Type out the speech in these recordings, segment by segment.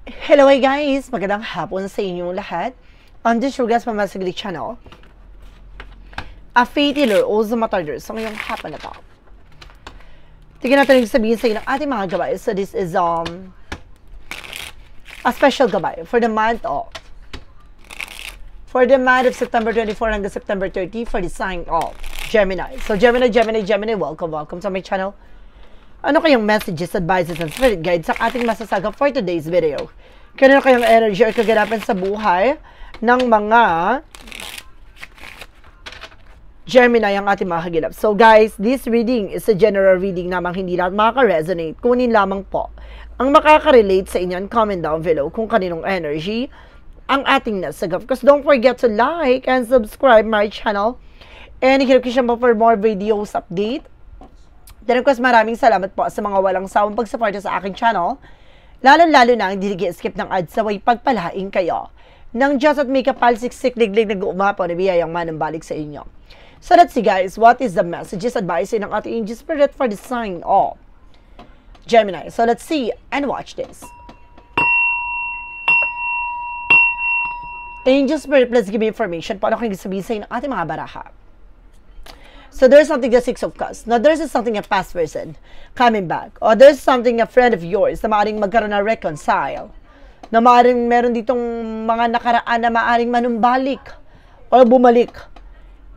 Hello guys! Magandang hapon sa inyong lahat. On this Rugas Mamasagli channel, a faith healer o Zumatarder sa ngayong hapon na to. Tignan natin yung sabihin sa inyo ng ating mga gabay. So this is a special gabay for the month of September 24 hanggang September 30 for the sign of Gemini. So Gemini, welcome sa my channel. Ano kayong messages, advices, and spirit guides sa ating masasaga for today's video? Kano kayong energy or kaganapan sa buhay ng mga Gemini ang ating mga kagilap? So guys, this reading is a general reading namang hindi lahat makaka-resonate. Kunin lamang po ang makaka-relate sa inyo and comment down below kung kaninong energy ang ating nasagap. Because don't forget to like and subscribe my channel. And i-click mo for more videos update. Then of course, maraming salamat po sa mga walang sawang pag-suporta sa aking channel. Lalo-lalo na ang hindi skip ng ads sa way pagpalain kayo ng Diyos at may kapal siksik liglig nag-uumapaw na biyayang manambalik sa inyo. So let's see guys, what is the messages, advice ng ating angel spirit for the sign of Gemini. So let's see and watch this. Angel spirit, please give me information. Paano kung sabihin sa inyo ng ating mga baraha? So there's something, the Six of Cups. Now there's something a past person coming back. Or there's something a friend of yours na maaaring magkaroon na reconcile. Na maaaring meron ditong mga nakaraan na maaaring manumbalik or bumalik.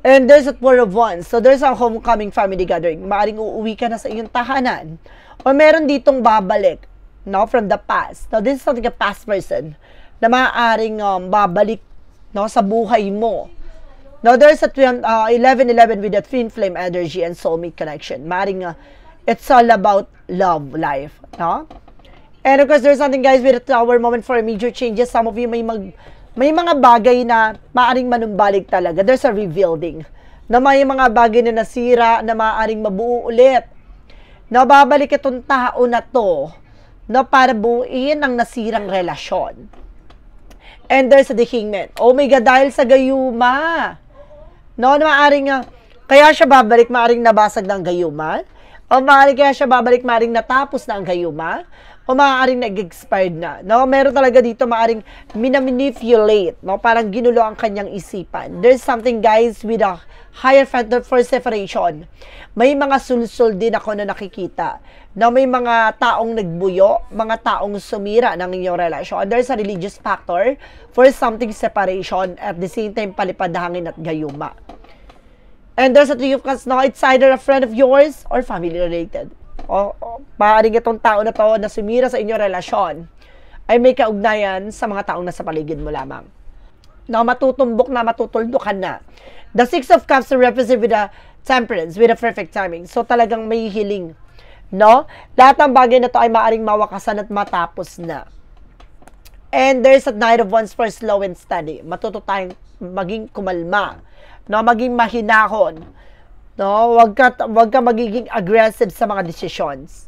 And there's a Four of Wands. So there's a homecoming family gathering. Maaaring uuwi ka na sa iyong tahanan. Or meron ditong babalik, no, from the past. Now this is something a past person na maaaring babalik, no, sa buhay mo. Now, there's a 11-11 with a twin flame energy and soulmate connection. Maring, it's all about love life, no? And of course, there's something guys with a tower moment for major changes. Some of you may mga bagay na maaring manumbalik talaga. There's a rebuilding. Na may mga bagay na nasira na maaring mabuo ulit. Na babalik itong tao na to na para buuin ang nasirang relasyon. And there's a the Hangman. Oh my God, dahil sa gayuma. No, na maaring kaya siya babalik, maaring nabasag ng gayuma. O maaring kaya siya babalik, maaring natapos na ang gayuma. O maaring nag-expired na. No, meron talaga dito maaring minamanipulate, no, parang ginulo ang kanyang isipan. There's something guys with a higher factor for separation. May mga sulsul din ako na nakikita. Na may mga taong nagbuyo, mga taong sumira ng inyong relasyon. There's a religious factor for something separation at the same time palipad hangin at gayuma. And there's a Three of Cups now. It's either a friend of yours or family related. O maaaring itong tao na to na sumira sa inyong relasyon ay may kaugnayan sa mga taong nasa paligid mo lamang. Na matutumbok na, matutuldukan na. The Six of Cups represent with a temperance, with a perfect timing. So talagang may healing. No? Lahat ng bagay na to ay maaaring mawakasan at matapos na. And there's a Knight of Wands for slow and steady. Matuto tayong maging kumalma. No? Maging mahinahon. No? Wag ka magiging aggressive sa mga decisions.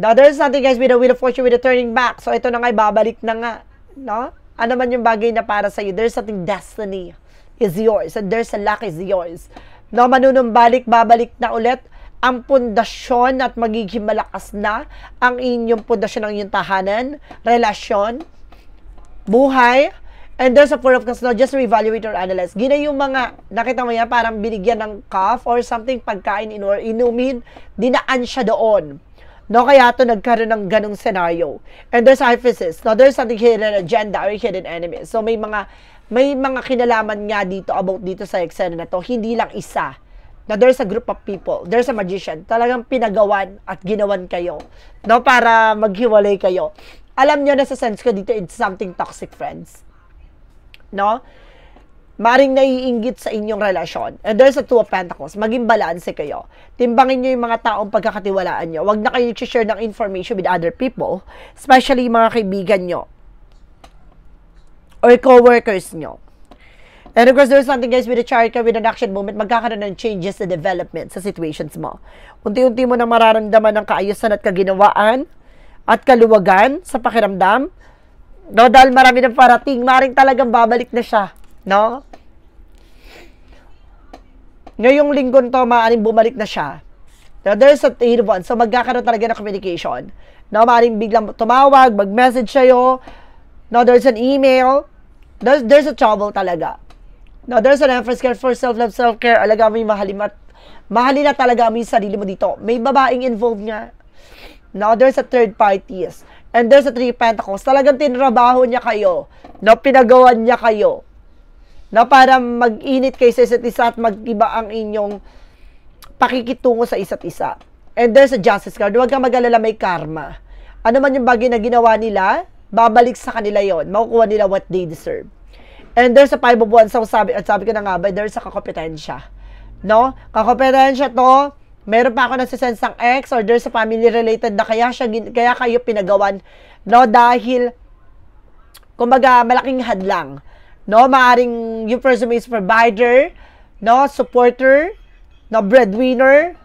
Now, there's something guys with a Wheel of Fortune with a turning back. So, ito na nga, babalik na nga. No? Ano man yung bagay na para sa'yo. There's something destiny is yours. And there's a luck is yours. No? Manunumbalik, babalik na ulit ang pundasyon at magiging malakas na ang inyong pundasyon ng inyong tahanan, relasyon, buhay. And there's a Four of Cups now, just reevaluate or analyze. Gina yung mga, nakita mo yan, parang binigyan ng cough or something, pagkain or inumin, dinaan siya doon. No, kaya ito nagkaroon ng ganong scenario. And there's a hypothesis. Now, there's something hidden agenda or hidden enemy. So, may mga kinalaman nga dito about dito sa eksena na to. Hindi lang isa. Now, there's a group of people. There's a magician. Talagang pinagawan at ginawan kayo. No, para maghiwalay kayo. Alam nyo na sa sense ko dito, it's something toxic, friends. No? Maring naiinggit sa inyong relasyon. And there's a Two of Pentacles. Maging balanse kayo. Timbangin nyo yung mga taong pagkakatiwalaan nyo. Huwag na kayo share ng information with other people. Especially mga kaibigan nyo. Or co-workers nyo. And of course, there's something guys with a chart with an action moment. Magkakaroon ng changes sa development sa situations mo. Unti-unti mo na mararamdaman ng kaayusan at kaginawaan at kaluwagan sa pakiramdam. No, dahil marami ng parating, maring talagang babalik na siya, no? Ngayong linggon to, maaaring bumalik na siya. Now, there's a Eight of Wands, so magkakaroon talaga ng communication. No, maaaring biglang tumawag, mag-message sa'yo. No, there's an email. There's a trouble talaga. No, there's an emphasis for self-love, self-care. Alaga mo yung mahalin na talaga mo yung sarili mo dito. May babaeng involved nga. No, there's a third parties. And there's a 3 pentacles. Talagang tinrabaho niya kayo. No, pinagawan niya kayo. No, para mag-init kayo sa isa't isa at mag-iba ang inyong pakikitungo sa isa't isa. And there's a justice card. Huwag kang mag-alala, may karma. Ano man yung bagay na ginawa nila, babalik sa kanila yon. Makukuha nila what they deserve. And there's a 5 of Wands. So sabi ko na nga ba, there's a kakompetensya. No? Kakompetensya to, meron pa ako nasisense ng ex or there's a family related na kaya kayo pinagawan, no, dahil kumbaga malaking hadlang, no, maaring yung person is provider, no, supporter, no, breadwinner,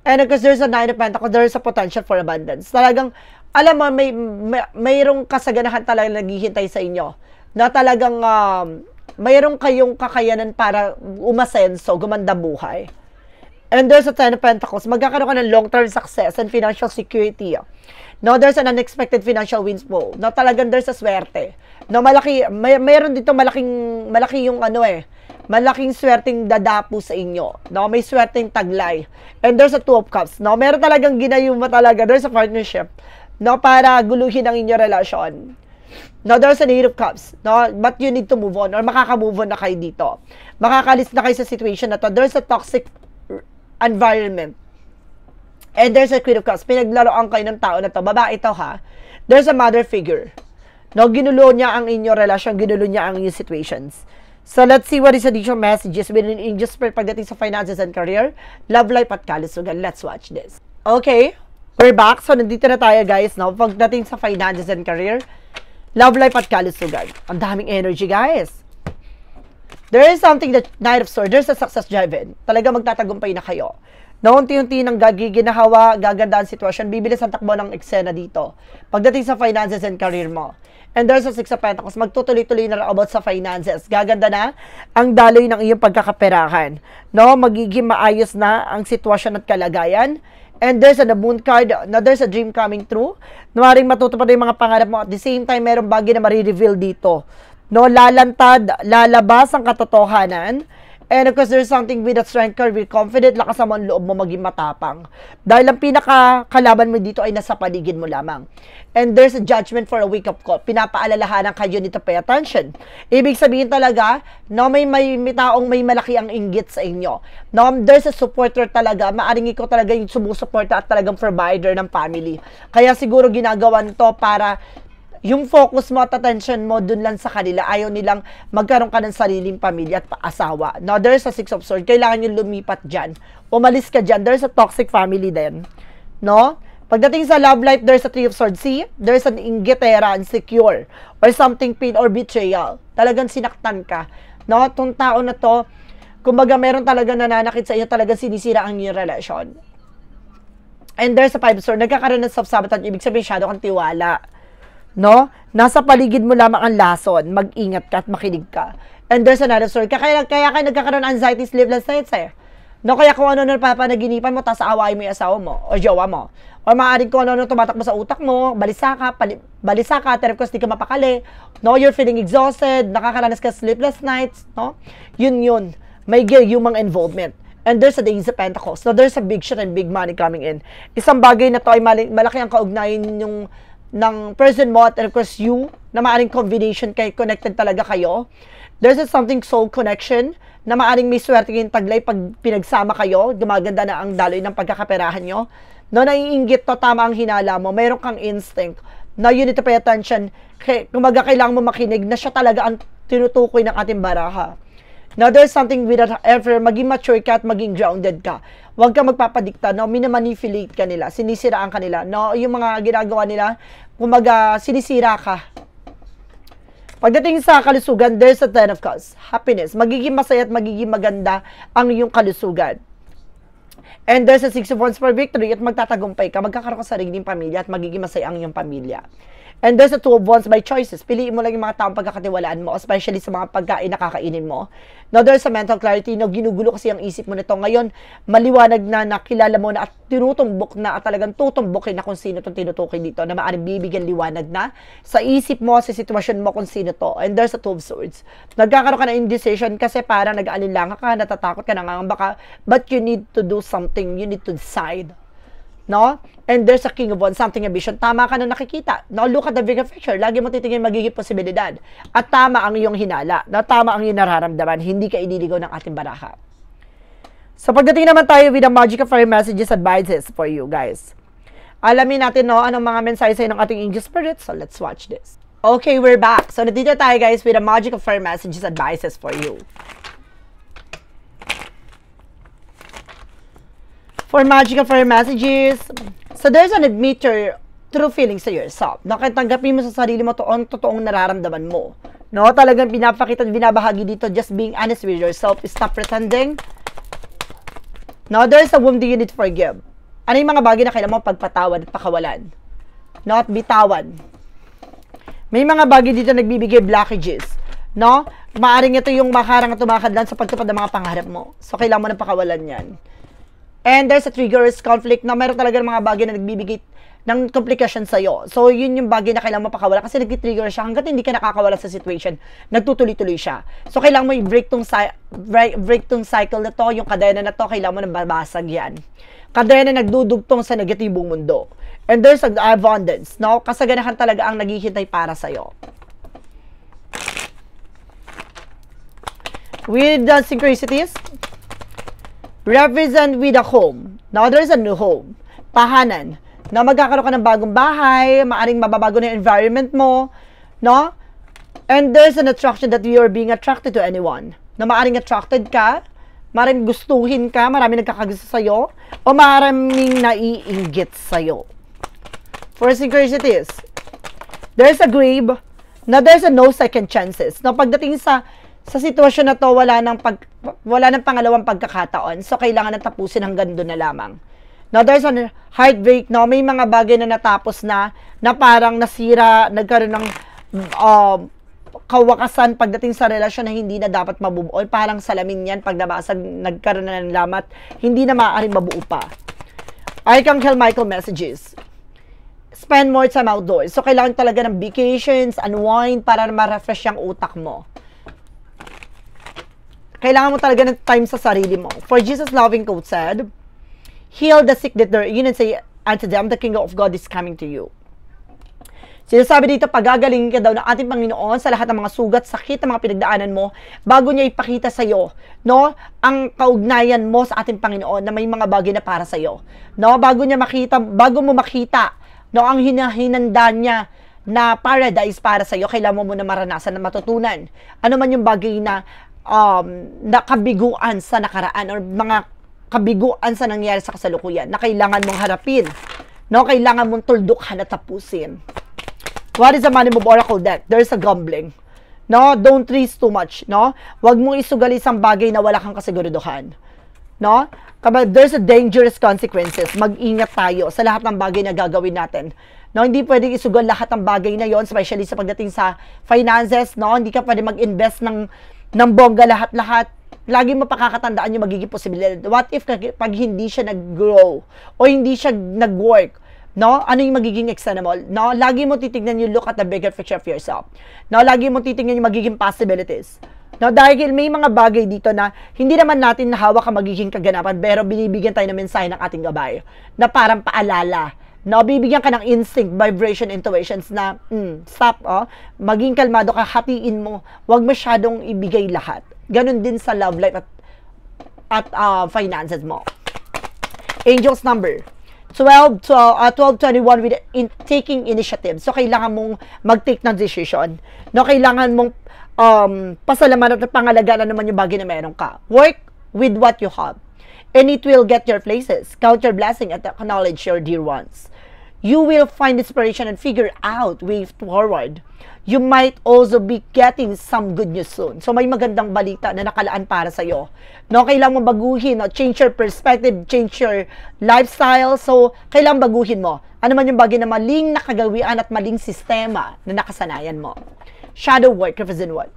and because there's a 9 of Pentacles, there's a potential for abundance. Talagang alam mo, mayroong kasaganahan talaga naghihintay sa inyo, na talagang mayroong kayong kakayanan para umasenso, gumanda buhay. And there's a 10 of Pentacles. Magkakaroon ka ng long-term success and financial security. No, there's an unexpected financial windfall. No, talagang there's a swerte. No, mayroon dito malaki yung malaking swerteng dadapo sa inyo. No, may swerteng taglay. And there's a 2 of Cups. No, meron talagang ginayuma talaga. There's a partnership. No, para guluhin ang inyong relasyon. No, there's an 8 of Cups. No, but you need to move on or makaka-move on na kayo dito. Makakalis na kayo sa situation na to. There's a toxic environment. And there's a Queen of Cups. Pinaglaruan kayo ng tao na to. Babae ito ha. There's a mother figure. No, ginulo niya ang inyong relasyon, ginulo niya ang inyong situations. So let's see what is additional messages within Angels pagdating sa finances and career, love life at kalusugan. Let's watch this. Okay, we're back. So nandito na tayo guys, no? Pagdating sa finances and career, love life at kalusugan. Ang daming energy guys. There is something that Knight of Swords, there's a success driven. Talaga magtatagumpay na kayo. No, unti-unti nang gagiginahawa, gaganda ang sitwasyon, bibilis ang takbo ng eksena dito. Pagdating sa finances and career mo. And there's a 6 of Pentacles, magtutuloy-tuloy na about sa finances. Gaganda na ang daloy ng iyong pagkakaperahan. No, magiging maayos na ang sitwasyon at kalagayan. And there's a Moon card, na there's a dream coming true. Maring matutupad yung mga pangarap mo. At the same time, mayroong bagay na marireveal dito. No, lalantad, lalabas ang katotohanan. And of course, there's something with that strength card, with confident, lakas mo ang loob mo maging matapang. Dahil ang pinakakalaban mo dito ay nasa paligid mo lamang. And there's a judgment for a wake-up call. Pinapaalalahanan kayo nito, pay attention. Ibig sabihin talaga, no, may taong may malaki ang inggit sa inyo. No, there's a supporter talaga. Maaring ikaw talaga yung sumusuporta at talagang provider ng family. Kaya siguro ginagawan to para yung focus mo at attention mo dun lang sa kanila. Ayaw nilang magkaroon ka ng sariling pamilya at asawa. Now, there's a 6 of Swords. Kailangan yung lumipat dyan. Umalis ka dyan. There's a toxic family din. No? Pagdating sa love life, there's a 3 of Swords. See? There's an inggitera, insecure, or something pain or betrayal. Talagang sinaktan ka. No? Itong tao na to, kumbaga meron talaga nananakit sa iyo, talagang sinisira ang iyong relasyon. And there's a 5 of Swords. Nagkakaroon ng self-sabotage. Ibig sabihin, shadow kang tiwala. No? Nasa paligid mo lamang ang lason. Mag-ingat ka at makinig ka. And there's another story. Kaya kayo nagkakaroon ng anxiety, sleepless nights eh. No? Kaya kung ano-ano papanaginipan mo, tapos aawain mo yung asawa mo o jowa mo. O maaaring kung ano-ano tumatakbo sa utak mo, balisa ka, terapos di ka mapakali. No? You're feeling exhausted, nakakaranas ka sleepless nights. No? Yun. May humang involvement. And there's a Ace of Pentacles. So there's a big shit and big money coming in. Isang bagay na to ay malaki ang kaugnayan yung ng person mo at of course you, na maaring combination kayo, connected talaga kayo. There's something soul connection, na maaring may swerte kayong taglay pag pinagsama kayo, gumaganda na ang daloy ng pagkakaperahan nyo. No, naiinggit to, tama ang hinala mo, mayroon kang instinct. Now you need to pay attention. Kumaga kailangan mo makinig na siya talaga ang tinutukoy ng ating baraha. Now, there's something with that ever, maging mature ka at maging grounded ka. Huwag ka magpapadikta, no? Minamanipulate ka nila, sinisiraan ka nila, no? Yung mga ginagawa nila, kumaga, sinisira ka. Pagdating sa kalusugan, there's a 10 of Cups. Happiness. Magiging masaya at magiging maganda ang iyong kalusugan. And there's a 6 of Wands for victory at magtatagumpay ka, magkakaroon ka sa sariling pamilya at magiging masaya ang iyong pamilya. And there's a 2 of Wands by choices. Piliin mo lang yung mga taong pagkakatiwalaan mo, especially sa mga pagkain na kakainin mo. Now, there's a mental clarity. No, ginugulo kasi ang isip mo nito. Ngayon, maliwanag na nakilala mo na at tinutumbok na at talagang tutumbokin na kung sino itong tinutukoy dito na maaaring bibigyan liwanag na sa isip mo, sa sitwasyon mo kung sino to. And there's a 2 of Swords. Nagkakaroon ka na indecision kasi parang nag-aalinlangan ka, natatakot ka, nangangamba ka, but you need to do something. You need to decide. No? And there's a King of Wands, something a vision. Tama ka na nakikita. No? Look at the bigger picture. Lagi mo titingin magiging posibilidad. At tama ang iyong hinala. No? Tama ang iyong nararamdaman. Hindi ka ililigaw ng ating baraha. So, pagdating naman tayo with the Magic of Fire messages, advices for you guys. Alamin natin, no, anong mga mensahe sa'yo ng ating angel spirit. So, let's watch this. Okay, we're back. So, nandito tayo guys with the Magic of Fire messages, advices for you. For Magic of Fire messages, so there's an admit your true feelings to yourself. Tanggapin mo sa sarili mo totoong nararamdaman mo. No, talagang pinapakita at binabahagi dito, just being honest with yourself. Stop pretending. No, there's a wound you need to forgive. Ano yung mga bagay na kailangan mo pagpatawad at pakawalan? No, at bitawan. May mga bagay dito nagbibigay blockages. No, maaring ito yung makarang at tumakadlan sa pagtupad ng mga pangarap mo. So, kailangan mo na pakawalan yan. And there's a triggerous conflict na meron talaga mga bagay na nagbibigay ng komplikasyon sa'yo. So, yun yung bagay na kailangan mapakawala kasi nag-trigger siya. Hanggat hindi ka nakakawala sa situation, nagtutuloy-tuloy siya. So, kailangan mo i-break tong cycle na to, yung kadena na to, kailangan mo na babasag yan. Kadena nagdudugtong sa negatibong mundo. And there's an abundance, no? Kasaganahan talaga ang naghihintay para sa'yo. With the synchronicities, represent with a home. Now, there's a new home. Tahanan. Na magkakaroon ka ng bagong bahay, maaring mababago na yung environment mo, no? And there's an attraction that you are being attracted to anyone. Na maaring attracted ka, maraming gustuhin ka, maraming nagkakagusto sa'yo, o maraming naiinggit sa'yo. For synchronicities, there's a grave, na there's a no second chances. Na pagdating sa sitwasyon na to, wala nang pangalawang pagkakataon. So, kailangan na tapusin hanggang doon na lamang. Now, there's a heartbreak, no? May mga bagay na natapos na parang nasira, nagkaroon ng kawakasan pagdating sa relasyon na hindi na dapat mabubuo. Parang salamin yan, pag nabasag, nagkaroon na ng lamat, hindi na maaaring mabuo pa. Archangel Michael messages. Spend more time outdoors. So, kailangan talaga ng vacations, unwind, para ma-refresh yung utak mo. Kailangan mo talaga ng time sa sarili mo. For Jesus' loving quote said, heal the sick that they're in and say unto them, the kingdom of God is coming to you. Sinasabi dito, pagagalingin ka daw ng ating Panginoon sa lahat ng mga sugat, sakit, ng mga pinagdaanan mo, bago niya ipakita sa iyo, no, ang kaugnayan mo sa ating Panginoon na may mga bagay na para sa iyo. No, bago mo makita, no, ang hinanda niya na paradise para sa iyo, kailangan mo muna maranasan na matutunan. Ano man yung bagay na nakabiguan sa nakaraan or mga kabiguan sa nangyari sa kasalukuyan na kailangan mong harapin, no? Kailangan mong tuldukhan at tapusin. What is the money move oracle deck? There's a gambling, no? Don't risk too much, no? Huwag mong isugali isang bagay na wala kang kasiguraduhan, no? There's a dangerous consequences. Mag-ingat tayo sa lahat ng bagay na gagawin natin. No, hindi pwedeng isugal lahat ng bagay na yon, especially sa pagdating sa finances, no? Hindi ka pwede mag-invest ng bongga lahat-lahat. Lagi mo pakakatandaan yung magiging posibilidad. What if pag hindi siya nag-grow o hindi siya nag-work, no? Ano yung magiging external? No? Lagi mo titignan yung look at the bigger picture of yourself. No? Lagi mo titignan yung magiging possibilities. No? Dahil may mga bagay dito na hindi naman natin hawak ang magiging kaganapan, pero binibigyan tayo ng mensahe ng ating gabay na parang paalala. No, bibigyan ka ng instinct, vibration, intuitions na, stop, maging kalmado ka, hatiin mo, huwag masyadong ibigay lahat. Ganon din sa love life at finances mo. Angels number, 1221 with taking initiative. So, kailangan mong mag-take ng decision. No, kailangan mong pasalamat at pangalagaan na naman yung bagay na meron ka. Work with what you have. And it will get your places. Count your blessing at acknowledge your dear ones. You will find inspiration and figure out way forward. You might also be getting some good news soon. So, may magandang balita na nakalaan para sa'yo. No, kailangan mo baguhin, no? Change your perspective, change your lifestyle. So, kailangan baguhin mo. Ano man yung bagay na maling nakagawian at maling sistema na nakasanayan mo. Shadow work represent what?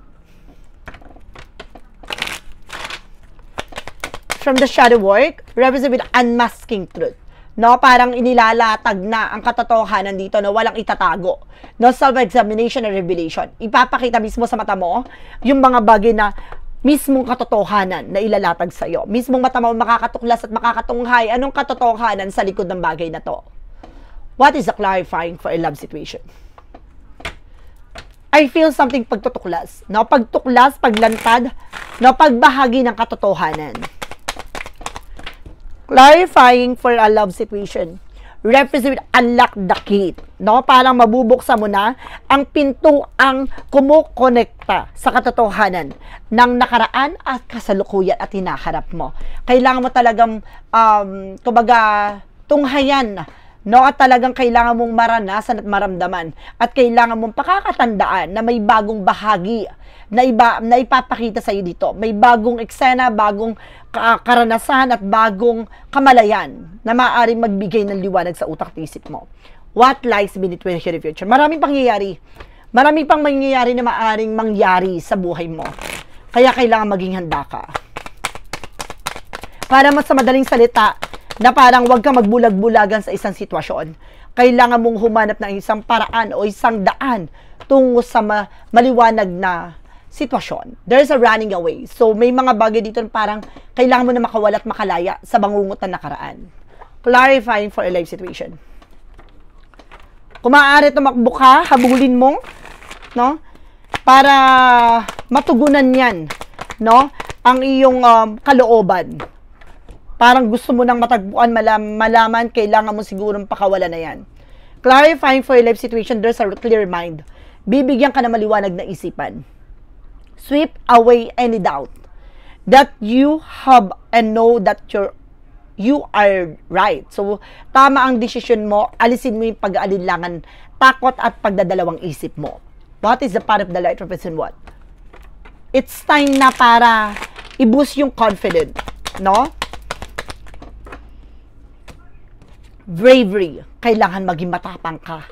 From the shadow work, represent with unmasking truth. No, parang inilalatag na ang katotohanan dito na walang itatago. No, self-examination and revelation. Ipapakita mismo sa mata mo yung mga bagay na mismong katotohanan na ilalatag sa'yo. Mismong mata mo makakatuklas at makakatunghay anong katotohanan sa likod ng bagay na to. What is the clarifying for a love situation? I feel something pagtutuklas. No, pagtuklas, paglantad, no, pagbahagi ng katotohanan. Clarifying for a love situation. Represent unlock the gate. No? Parang mabubuksan mo na ang pinto ang kumukonekta sa katotohanan ng nakaraan at kasalukuyan at hinaharap mo. Kailangan mo talagang, kumbaga, tunghayan. No? At talagang kailangan mong maranasan at maramdaman. At kailangan mong pakakatandaan na may bagong bahagi na ipapakita sa iyo dito. May bagong eksena, bagong karanasan at bagong kamalayan na maaaring magbigay ng liwanag sa utak at isip mo. What lies beneath your future? Maraming pangyayari. Maraming pang mangyayari na maaaring mangyari sa buhay mo. Kaya kailangan maging handa ka. Para mas sa madaling salita, na parang huwag ka magbulag-bulagan sa isang sitwasyon. Kailangan mong humanap ng isang paraan o isang daan tungo sa maliwanag na sitwasyon. There's a running away. So, may mga bagay dito na parang kailangan mo na makawala at makalaya sa bangungot na nakaraan. Clarifying for a life situation. Kung maaari tumakbo ka, habulin mo, no? Para matugunan yan, no? Ang iyong kalooban. Parang gusto mo nang matagpuan, malaman, kailangan mo sigurong pakawalan na yan. Clarifying for a life situation, there's a clear mind. Bibigyan ka na maliwanag na isipan. Sweep away any doubt that you have and know that you are right. So, tama ang desisyon mo, alisin mo yung pag-aalinlangan, takot at pagdadalawang isip mo. What is the path of the light represent what? It's time na para i-boost yung confidence, no? Bravery. Kailangan maging matapang ka.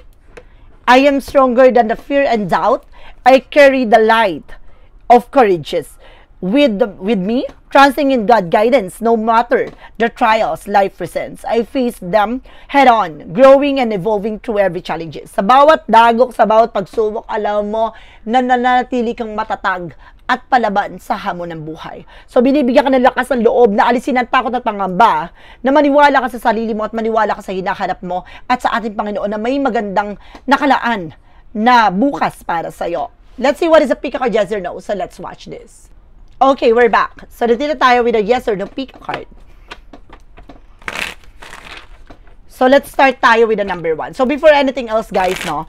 I am stronger than the fear and doubt. I carry the light of courageous with me, trusting in God guidance no matter the trials life presents. I face them head on, growing and evolving through every challenges. Sa bawat dagok, sa bawat pagsubok, alam mo na nananatili kang matatag at palaban sa hamon ng buhay. So, binibigyan ka ng lakas ng loob na alisin ang takot at pangamba, na maniwala ka sa sarili mo at maniwala ka sa hinaharap mo at sa ating Panginoon na may magandang nakalaan na bukas para sa'yo. Let's see what is a pick a card, yes or no. So, let's watch this. Okay, we're back. So, dito tayo with a yes or no pick a card. So, let's start tayo with the number 1. So, before anything else, guys, no,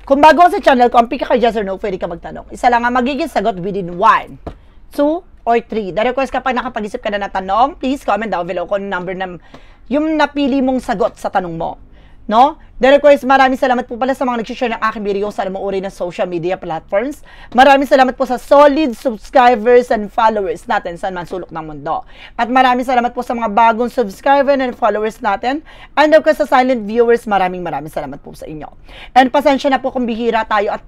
kung bago sa channel ko, ang pick a card, yes or no, pwede ka magtanong. Isa lang ang magiging sagot within 1, 2, or 3. The request kapag nakapag-isip ka na tanong, please comment down below kung number na yung napili mong sagot sa tanong mo. No? The request, maraming salamat po pala sa mga nag-share ng aking video sa anumang uri ng social media platforms. Maraming salamat po sa solid subscribers and followers natin sa man sulok ng mundo. At maraming salamat po sa mga bagong subscribers and followers natin. And of course, sa silent viewers, maraming salamat po sa inyo. And pasensya na po kung bihira tayo at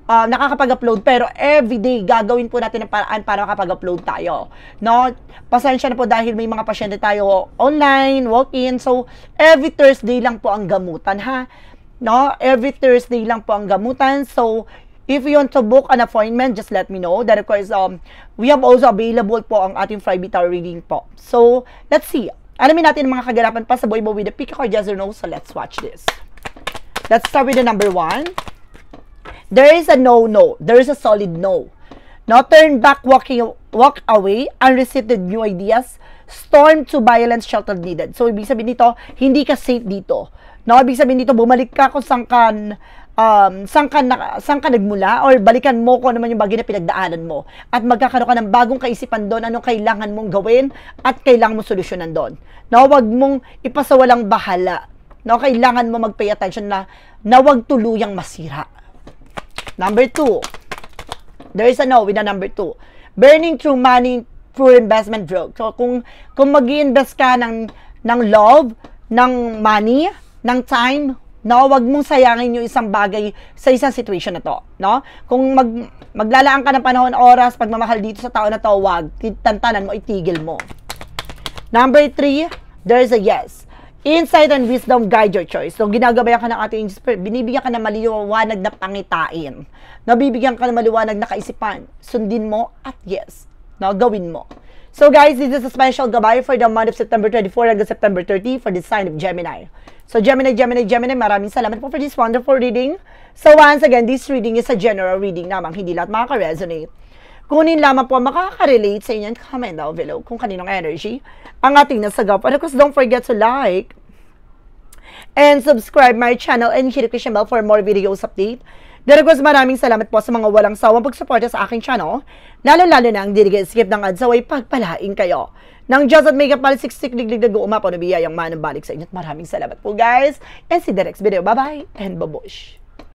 nakakapag-upload, pero everyday gagawin po natin ang paraan para makapag-upload tayo, no? Pasensya na po dahil may mga pasyente tayo online, walk-in, so every Thursday lang po ang gamutan, ha? No? Every Thursday lang po ang gamutan, so if you want to book an appointment, just let me know. That of course, we have also available po ang ating private reading po. So, let's see. Alamin natin ang mga kaganapan pa sa buhay mo with the pick a card, yes or no, so let's watch this. Let's start with the number 1. There is a no. There is a solid no. No, turn back, walk away, unreceived new ideas, storm to violence, shelter needed. So, ibig sabihin nito, hindi ka safe dito. No, ibig sabihin dito, bumalik ka kung saan ka nagmula, or balikan mo kung ano man yung bagay na pinagdaanan mo. At magkakaroon ka ng bagong kaisipan doon, anong kailangan mong gawin, at kailangan mong solusyonan doon. No, wag mong ipasawalang bahala No, kailangan mo mag-pay attention na wag tuluyang masira. Number 2. There is a no with a number 2. Burning through money through investment drug. So, kung mag-i-invest ka ng love, ng money, ng time, no, wag mong sayangin yung isang bagay sa isang situation na to, no? Kung maglalaan ka ng panahon, oras, pagmamahal dito sa tao na to, wag, tantanan mo, itigil mo. Number 3, there is a yes. Insight and wisdom guide your choice. So, ginagabayan ka ng ating spirit, binibigyan ka ng maliwanag na pangitain. Nabibigyan ka ng maliwanag na kaisipan. Sundin mo at yes. No, gawin mo. So, guys, this is a special gabay for the month of September 24 hanggang September 30 for the sign of Gemini. So, Gemini, maraming salamat po for this wonderful reading. So, once again, this reading is a general reading namang hindi lahat makaka-resonate. Kunin lamang po makaka-relate sa inyo, comment down below kung kaninong energy ang ating nasagap. And of course, don't forget to like and subscribe my channel and hit the notification bell for more videos update. Then of course, maraming salamat po sa mga walang sawang pagsuporta sa aking channel, lalo-lalo na ang skip ng ads away pagpalain kayo. Nang Diyos at may kapal, siksik, liglig, umapaw na biyayang manang balik sa inyo. Maraming salamat po guys, and see the next video. Bye-bye and babush!